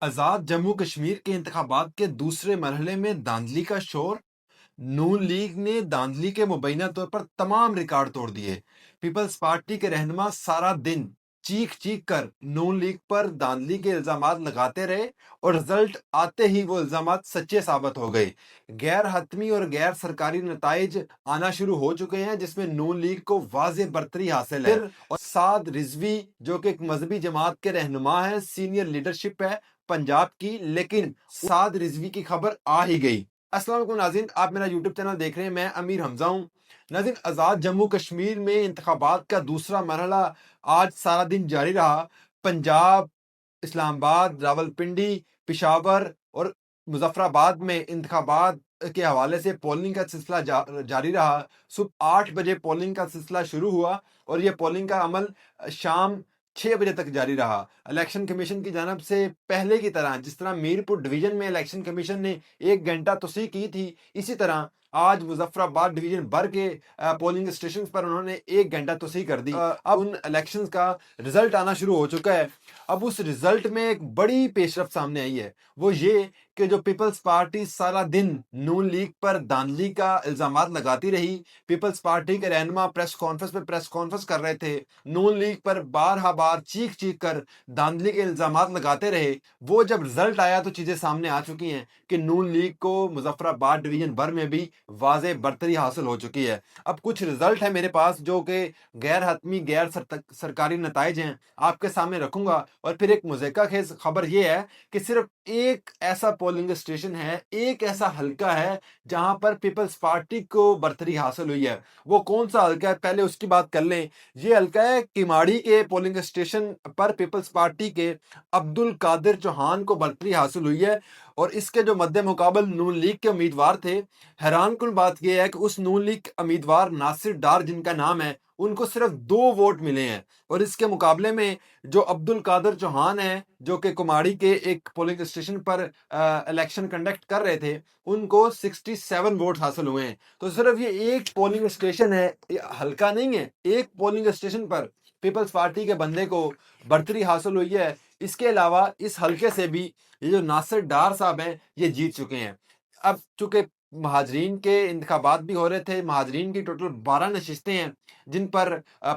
आजाद जम्मू कश्मीर के इंतखाबात के दूसरे मरहले में धांधली का शोर। नून लीग ने धांधली के मुबैना तौर पर तमाम रिकॉर्ड तोड़ दिए। पीपल्स पार्टी के रहनुमा सारा दिन चीख चीख कर नून लीग पर धांधली के इल्जामात लगाते रहे और रिजल्ट आते ही वो इल्जामात सच्चे साबित हो गए। गैर हतमी और गैर सरकारी नताइज आना शुरू हो चुके हैं जिसमें नून लीग को वाज़ेह बरतरी हासिल है। और साद रिजवी जो कि एक मजहबी जमात के रहनुमा है, सीनियर लीडरशिप है पंजाब की, लेकिन साद रिजवी की खबर आ ही गई। अस्सलाम वालेकुम नाज़रीन, आप मेरा यूट्यूब चैनल देख रहे हैं। मैं अमीर हमजा हूँ। नाज़रीन, आज़ाद जम्मू कश्मीर में इंतखाबात का दूसरा मरहला आज सारा दिन जारी रहा। पंजाब, इस्लामाबाद, रावलपिंडी, पेशावर और मुजफ्फराबाद में इंतखाबात के हवाले से पोलिंग का सिलसिला जारी रहा। सुबह 8 बजे पोलिंग का सिलसिला शुरू हुआ और ये पोलिंग का अमल शाम 6 बजे तक जारी रहा। इलेक्शन कमीशन की जानब से पहले की तरह, जिस तरह मीरपुर डिवीजन में इलेक्शन कमीशन ने 1 घंटा तोसी की थी, इसी तरह आज मुजफ्फराबाद डिवीजन भर के पोलिंग स्टेशन पर उन्होंने 1 घंटा तोसी कर दी। अब उन इलेक्शंस का रिजल्ट आना शुरू हो चुका है। अब उस रिजल्ट में एक बड़ी पेशरफ सामने आई है। वो ये कि जो पीपल्स पार्टी सारा दिन नून लीग पर धांधली का इल्जामात लगाती रही, पीपल्स पार्टी के रहनुमा प्रेस कॉन्फ्रेंस कर रहे थे, नून लीग पर बार चीख चीख कर धांधली के इल्जामात लगाते रहे। वो जब रिजल्ट आया तो चीजें सामने आ चुकी हैं कि नून लीग को मुजफ्फराबाद डिवीजन भर में भी वाज़ेह बरतरी हासिल हो चुकी है। अब कुछ रिजल्ट है मेरे पास जो कि गैर हतमी गैर सरकारी नताइज हैं, आपके सामने रखूंगा। और फिर एक मुज़क्का खेज खबर यह है कि सिर्फ एक ऐसा पोलिंग स्टेशन है, एक ऐसा हल्का है जहां पर पीपल्स पार्टी को बरतरी हासिल हुई है। वो कौन सा हल्का है, पहले उसकी बात कर लें। ये हल्का है किमाड़ी के पोलिंग स्टेशन पर पीपल्स पार्टी के अब्दुल कादिर चौहान को बरतरी हासिल हुई है। और इसके जो मद्दे मुकाबल नून लीग के उम्मीदवार थे, हैरानकुन बात यह है कि उस नून लीग उम्मीदवार नासिर डार जिनका नाम है, उनको सिर्फ 2 वोट मिले हैं। और इसके मुकाबले में जो अब्दुल कादिर चौहान है, जो कि कुमाड़ी के एक पोलिंग स्टेशन पर इलेक्शन कंडक्ट कर रहे थे, उनको 67 वोट हासिल हुए हैं। तो सिर्फ ये एक पोलिंग स्टेशन है, ये हल्का नहीं है, एक पोलिंग स्टेशन पर पीपल्स पार्टी के बंदे को बरतरी हासिल हुई है। इसके अलावा इस हल्के से भी ये जो नासिर डार साहब हैं, ये जीत चुके हैं। अब चूंकि महाजरीन के इंतखाबात भी हो रहे थे, महाजरीन की टोटल 12 नशिस्तें हैं जिन पर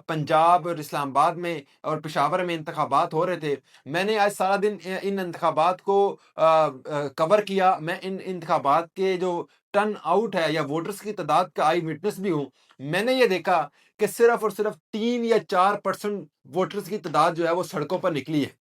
पंजाब और इस्लामाबाद में और पेशावर में इंतखाबात हो रहे थे। मैंने आज सारा दिन इन इंतखाबात को कवर किया। मैं इन इंतखाबात के जो टर्न आउट है या वोटर्स की तादाद का आई विटनेस भी हूँ। मैंने ये देखा कि सिर्फ और सिर्फ 3 या 4% वोटर्स की तादाद जो है वो सड़कों पर निकली है।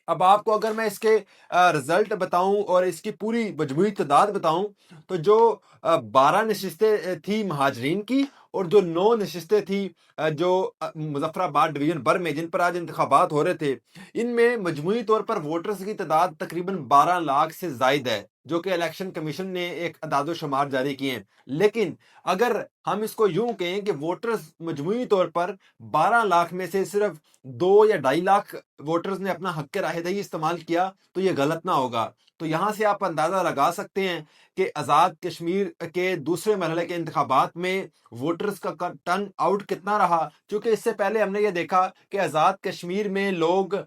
अब आपको अगर मैं इसके रिजल्ट बताऊं और इसकी पूरी मजमूई तादाद बताऊं, तो जो 12 नशिस्तें थी महाजरीन की और जो 9 नशिस्तें थी जो मुजफ्फराबाद डिवीजन भर में जिन पर आज इंतखाबात हो रहे थे, इनमें मजमूई तौर पर वोटर्स की तादाद तकरीबन 12 लाख से जायद है, जो कि इलेक्शन कमीशन ने एक अदाद शुमार जारी किए हैं। लेकिन अगर हम इसको यूं कहें कि वोटर्स मजमूई तौर पर 12 लाख में से सिर्फ 2 या 2.5 लाख वोटर्स ने अपना हक राहदही इस्तेमाल किया, तो ये गलत ना होगा। तो यहाँ से आप अंदाज़ा लगा सकते हैं कि आज़ाद कश्मीर के दूसरे मरहले के इंतखाबात में वोटर्स का टर्न आउट कितना रहा। क्योंकि इससे पहले हमने ये देखा कि आज़ाद कश्मीर में लोग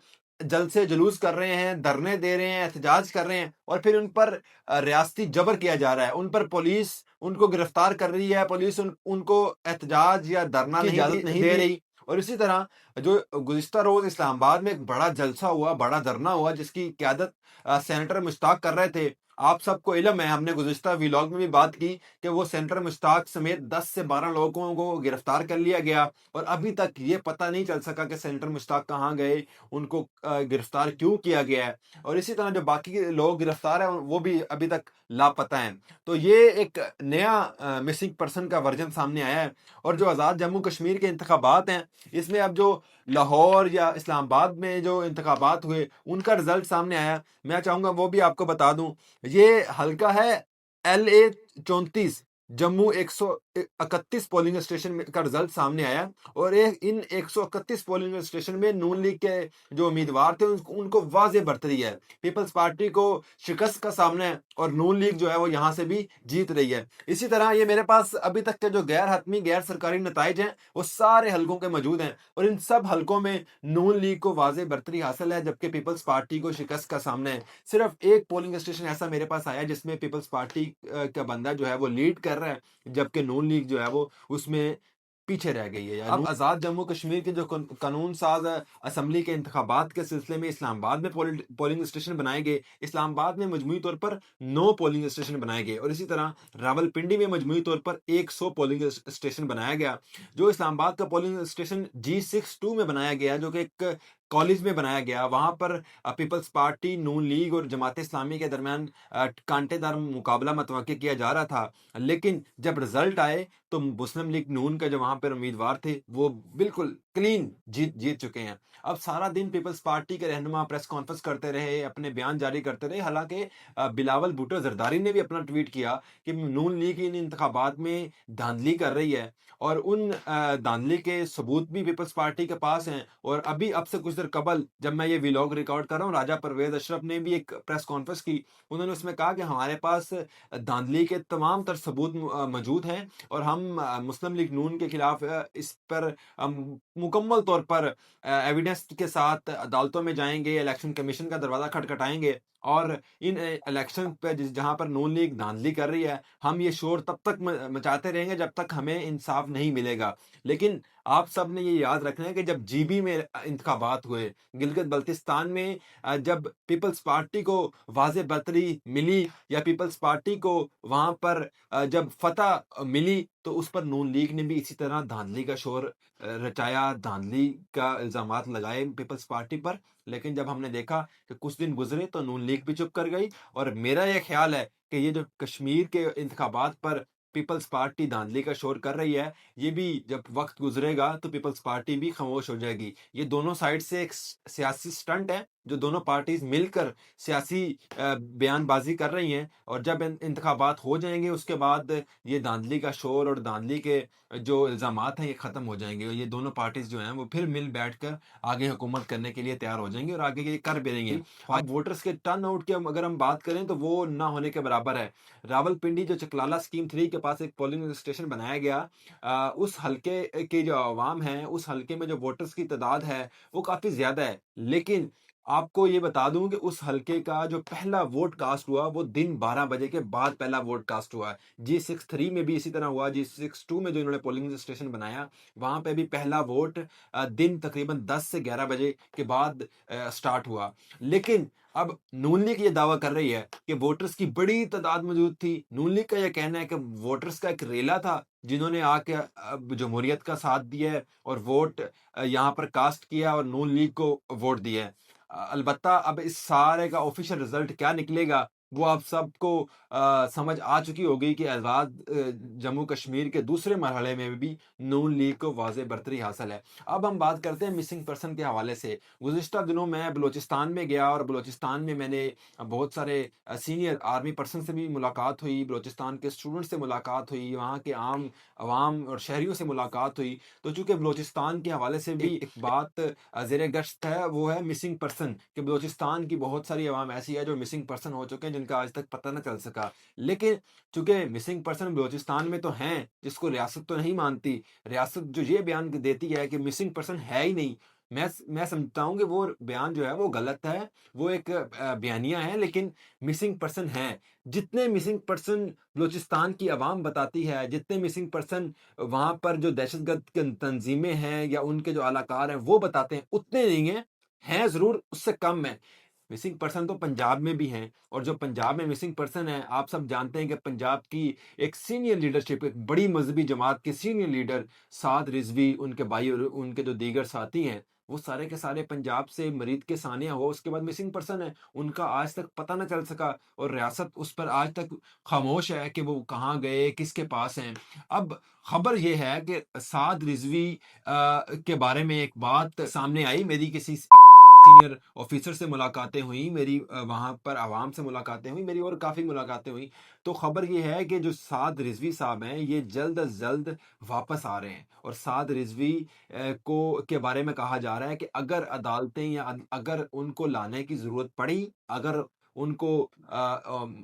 जलसे जुलूस कर रहे हैं, धरने दे रहे हैं, एहतजाज कर रहे हैं और फिर उन पर रियासती जबर किया जा रहा है। उन पर पुलिस उनको गिरफ्तार कर रही है, पुलिस उनको एहतजाज या धरना की इजाज़त नहीं दे रही। और इसी तरह जो गुज़िश्ता रोज़ इस्लामाबाद में एक बड़ा जलसा हुआ, बड़ा धरना हुआ जिसकी क़यादत सेनेटर मुश्ताक कर रहे थे। आप सबको इल्म है, हमने गुज़िश्ता व्लॉग में भी बात की कि वो सेनेटर मुश्ताक समेत 10 से 12 लोगों को गिरफ्तार कर लिया गया और अभी तक ये पता नहीं चल सका कि सेनेटर मुश्ताक कहाँ गए, उनको गिरफ्तार क्यों किया गया है। और इसी तरह जो बाकी के लोग गिरफ्तार हैं वो भी अभी तक लापता हैं। तो ये एक नया मिसिंग पर्सन का वर्जन सामने आया है। और जो आज़ाद जम्मू कश्मीर के इंतखाबात हैं, इसमें अब जो लाहौर या इस्लामाबाद में जो इंतखाबात हुए उनका रिजल्ट सामने आया, मैं चाहूँगा वो भी आपको बता दूं। ये हल्का है LA 34, जम्मू 131 पोलिंग स्टेशन में का रिजल्ट सामने आया और इन 131 पोलिंग स्टेशन में नून लीग के जो उम्मीदवार थे उनको वाजे बरतरी है। पीपल्स पार्टी को शिकस्त का सामना है और नून लीग जो है वो यहाँ से भी जीत रही है। इसी तरह ये मेरे पास अभी तक के जो गैर हतमी गैर सरकारी नताइज हैं वो सारे हलकों के मौजूद हैं और इन सब हलकों में नून लीग को वाजे बरतरी हासिल है, जबकि पीपल्स पार्टी को शिकस्त का सामना है। सिर्फ एक पोलिंग स्टेशन ऐसा मेरे पास आया जिसमें पीपल्स पार्टी का बंदा जो है वो लीड कर रहा है, जबकि नून लीग जो है वो उसमें पीछे रह गई है। अब आज़ाद जम्मू कश्मीर के जो कानून साज असम्बली के इंतखाबात के सिलसिले में इस्लामाबाद में पोलिंग स्टेशन बनाए गए। इस्लामाबाद में मजमूई तौर पर 9 पोलिंग स्टेशन बनाए गए और इसी तरह रावलपिंडी में मजमूई तौर पर 100 पोलिंग स्टेशन बनाया गया। जो इस्लामाबाद का पोलिंग स्टेशन G62 में बनाया गया, जो कि एक कॉलेज में बनाया गया, वहां पर पीपल्स पार्टी, नून लीग और जमात इस्लामी के दरमियान कांटेदार मुकाबला मतवक्के किया जा रहा था। लेकिन जब रिजल्ट आए तो मुस्लिम लीग नून के जो वहां पर उम्मीदवार थे वो बिल्कुल क्लीन जीत जीत चुके हैं। अब सारा दिन पीपल्स पार्टी के रहनुमा प्रेस कॉन्फ्रेंस करते रहे, अपने बयान जारी करते रहे। हालांकि बिलावल भुट्टो जरदारी ने भी अपना ट्वीट किया कि नून लीग इन इंतखाबात में धांधली कर रही है और उन धांधली के सबूत भी पीपल्स पार्टी के पास हैं। और अभी अब से कुछ देर कबल जब मैं ये व्लॉग रिकॉर्ड कर रहा हूँ, राजा परवेज अशरफ ने भी एक प्रेस कॉन्फ्रेंस की। उन्होंने उसमें कहा कि हमारे पास धांधली के तमाम तर सबूत मौजूद हैं और हम मुस्लिम लीग नून के खिलाफ इस पर मुकम्मल तौर पर एविडेंस के साथ अदालतों में जाएंगे, इलेक्शन कमीशन का दरवाजा खटखटाएंगे और इन इलेक्शन पे जहां पर नून लीग धांधली कर रही है, हम ये शोर तब तक मचाते रहेंगे जब तक हमें इंसाफ नहीं मिलेगा। लेकिन आप सब ने ये याद रखना है कि जब जीबी में इंतखाबात हुए, गिलगित बल्तिस्तान में जब पीपल्स पार्टी को वाजे बरतरी मिली या पीपल्स पार्टी को वहां पर जब फतह मिली, तो उस पर नून लीग ने भी इसी तरह धांधली का शोर रचाया, धांधली का इल्जामात लगाए पीपल्स पार्टी पर। लेकिन जब हमने देखा कि कुछ दिन गुजरे तो नून लीग भी चुप कर गई और मेरा यह ख्याल है कि ये जो कश्मीर के इंतखाबात पर पीपल्स पार्टी धांधली का शोर कर रही है, ये भी जब वक्त गुजरेगा तो पीपल्स पार्टी भी खामोश हो जाएगी। ये दोनों साइड से एक सियासी स्टंट है, जो दोनों पार्टीज मिलकर सियासी बयानबाजी कर रही हैं और जब इंतखाबात हो जाएंगे उसके बाद ये धांधली का शोर और धांधली के जो इल्जामात हैं ये खत्म हो जाएंगे और ये दोनों पार्टीज जो हैं वो फिर मिल बैठकर आगे हुकूमत करने के लिए तैयार हो जाएंगे और आगे ये कर भी रही हैं। अब वोटर्स के टर्न आउट की अगर हम बात करें तो वो ना होने के बराबर है। रावलपिंडी जो चकलाला स्कीम 3 के पास एक पोलिंग स्टेशन बनाया गया, उस हल्के की जो आवाम है, उस हल्के में जो वोटर्स की तादाद है वो काफी ज्यादा है। लेकिन आपको ये बता दूं कि उस हल्के का जो पहला वोट कास्ट हुआ वो दिन 12 बजे के बाद पहला वोट कास्ट हुआ। G63 में भी इसी तरह हुआ। G62 में जो इन्होंने पोलिंग स्टेशन बनाया वहां पे भी पहला वोट दिन तकरीबन 10 से 11 बजे के बाद स्टार्ट हुआ। लेकिन अब नून लीग ये दावा कर रही है कि वोटर्स की बड़ी तादाद मौजूद थी। नून लीग का यह कहना है कि वोटर्स का एक रेला था जिन्होंने आके जमहूरियत का साथ दिया है और वोट यहाँ पर कास्ट किया और नून लीग को वोट दिया है। अलबत्ता अब इस सारे का ऑफिशियल रिजल्ट क्या निकलेगा वो आप सबको समझ आ चुकी होगी कि आज़ाद जम्मू कश्मीर के दूसरे मरहले में भी नून लीग को वाज़े बरतरी हासिल है। अब हम बात करते हैं मिसिंग पर्सन के हवाले से। गुज़िश्ता दिनों मैं बलूचिस्तान में गया और बलूचिस्तान में मैंने बहुत सारे सीनियर आर्मी पर्सन से भी मुलाकात हुई, बलूचिस्तान के स्टूडेंट से मुलाकात हुई, वहाँ के आम अवाम और शहरियों से मुलाकात हुई। तो चूँकि बलूचिस्तान के हवाले से भी एक बात ज़ेर गश्त है, वो है मिसिंग पर्सन कि बलूचिस्तान की बहुत सारी अवाम ऐसी है जो मिसिंग पर्सन हो चुके हैं जिनका आज तक पता न चल सका। लेकिन चूँकि मिसिंग पर्सन बलूचिस्तान में तो हैं, जिसको रियासत तो नहीं मानती। रियासत जो ये बयान देती है कि मिसिंग पर्सन है ही नहीं, मैं समझता हूँ कि वो बयान जो है वो गलत है। वो एक बयानिया है, लेकिन मिसिंग पर्सन है। जितने मिसिंग पर्सन बलूचिस्तान की अवाम बताती है, जितने मिसिंग पर्सन वहाँ पर जो दहशतगर्द तंजीमें हैं या उनके जो अलाकार हैं वो बताते हैं, उतने नहीं हैं। हैं ज़रूर, उससे कम है। मिसिंग पर्सन तो पंजाब में भी हैं और जो पंजाब में मिसिंग पर्सन है, आप सब जानते हैं कि पंजाब की एक सीनियर लीडरशिप, एक बड़ी मजहबी जमात के सीनियर लीडर साद रिजवी, उनके भाई और उनके जो दीगर साथी हैं, वो सारे के सारे पंजाब से मरीद के सानिया हो उसके बाद मिसिंग पर्सन है। उनका आज तक पता न चल सका और रियासत उस पर आज तक खामोश है कि वो कहाँ गए, किसके पास हैं। अब खबर ये है कि साद रिजवी के बारे में एक बात सामने आई मेरी किसी सीनियर ऑफिसर से मुलाकातें हुई, मेरी वहाँ पर आवाम से मुलाकातें हुई, मेरी और काफ़ी मुलाकातें हुई। तो खबर ये है कि जो साद रिज़वी साहब हैं, ये जल्द अज़ जल्द वापस आ रहे हैं और साद रिज़वी को के बारे में कहा जा रहा है कि अगर अदालतें या अगर उनको लाने की ज़रूरत पड़ी, अगर उनको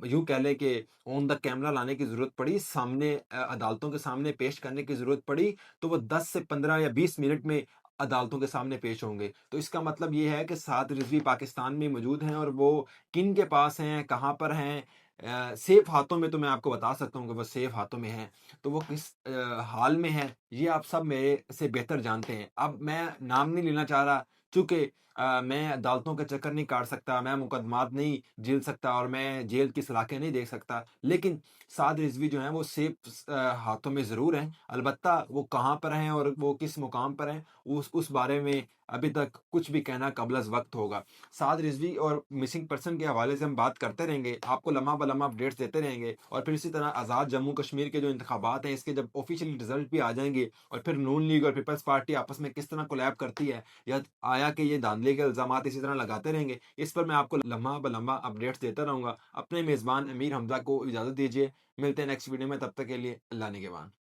यूँ कह लें कि ऑन द कैमरा लाने की ज़रूरत पड़ी, सामने अदालतों के सामने पेश करने की ज़रूरत पड़ी, तो वो 10 से 15 या 20 मिनट में अदालतों के सामने पेश होंगे। तो इसका मतलब ये है कि साद रिज़वी पाकिस्तान में मौजूद हैं और वो किन के पास हैं, कहाँ पर हैं? सेफ हाथों में तो मैं आपको बता सकता हूँ कि वो सेफ हाथों में हैं। तो वो किस हाल में हैं, ये आप सब मेरे से बेहतर जानते हैं। अब मैं नाम नहीं लेना चाह रहा, चूँकि मैं अदालतों के चक्कर नहीं काट सकता, मैं मुकदमात नहीं झेल सकता और मैं जेल की सलाखें नहीं देख सकता। लेकिन साद रिज़वी जो हैं वो सेफ हाथों में ज़रूर हैं। अलबत्ता वो कहाँ पर हैं और वो किस मुकाम पर हैं, उस बारे में अभी तक कुछ भी कहना क़ब्ल-अज़-वक़्त होगा। साद रिज़वी और मिसिंग पर्सन के हवाले से हम बात करते रहेंगे, आपको लम्हा-ब-लम्हा अपडेट्स देते रहेंगे और फिर इसी तरह आज़ाद जम्मू कश्मीर के जो इंतखाबात हैं, इसके जब ऑफ़िशियली रिज़ल्ट भी आ जाएँगे और फिर नून लीग और पीपल्स पार्टी आपस में किस तरह कोलैब करती है या आया कि ये धांधली के इल्ज़ामात इसी तरह लगाते रहेंगे, इस पर मैं आपको लम्हा-ब-लम्हा अपडेट्स देता रहूँगा। अपने मेज़बान अमीर हमज़ा को इजाज़त दीजिए, मिलते हैं नेक्स्ट वीडियो में, तब तक के लिए अल्लाह निगहबान।